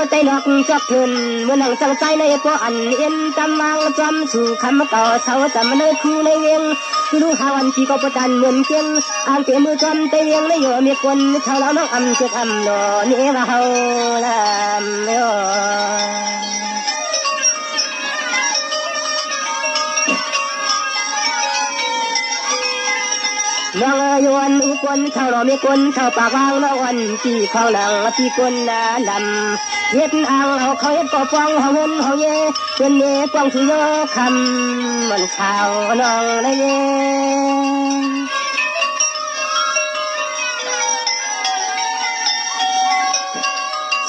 ใจหลอกจอกเถินเมื่อนั่งจังใจในปออันเอ็นจำวางจำสู่คำเก่าเสาจำในคู่ในเวียงคือรู้หาวันที่ก็ประจันเหมือนเพียงอ่านเตมือจำใจเวียงในโยมีคนชาวเราน้องอำเชื่อคำหล่อนี่ว่าเฮาลำโยน้องยวนอุกนชาวเรามีคนชาวปากวางน้องวันที่ของหลังที่คนนาลำเฮ็ดอ่างเขาเฮ็ดก่อฟองเขาเงินเขาเย่เป็นเย่ฟองสุโยคำมันชาวน้องได้เย่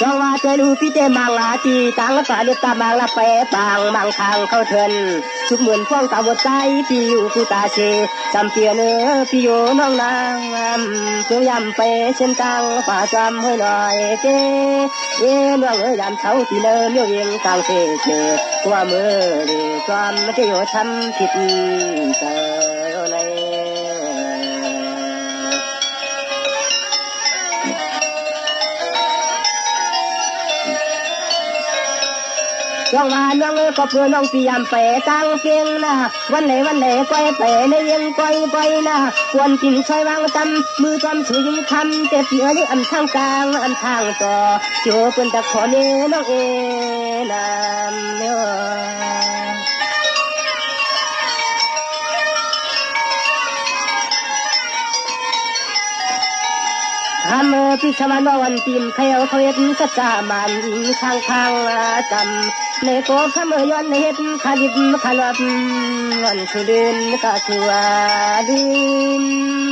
สวัสดีลูกพี่เจมังลาจีตังป่าเลือดตามังลาเปปางมังทางเข้าเถินทุกเหมือนฟ้องตาบดใจพี่อยู่กูตาเชจำเปียเนื้อพี่อยู่น้องนางเพื่อยำไปเช่นตังป่าจำให้หน่อยเจ้เย็นว่าเอ้ยยำเช้าที่เนินเยี่ยวเวียงกลางเทเจตัวมือดีความไม่ได้อยู่ทำผิดเจอในช่วงวานน้องก็เพื่อน้องพี่ยำไปตั้งเพียงนะวันไหนก้อยไปในยังก้อยไปนะควรกินช่วยวางจำมือจำช่วยยิงคำเจ็บเหลือนี่อันทางกลางอันทางต่อโจเป็นตะขอเน้น้องเอนะเนาทำพิชมานวันตีมเขยเขาเฮ็ดสัจจามันข้างจำในโกขมย้อนเฮ็ดขาดิบขาลับวันสุดินกะชัวดิน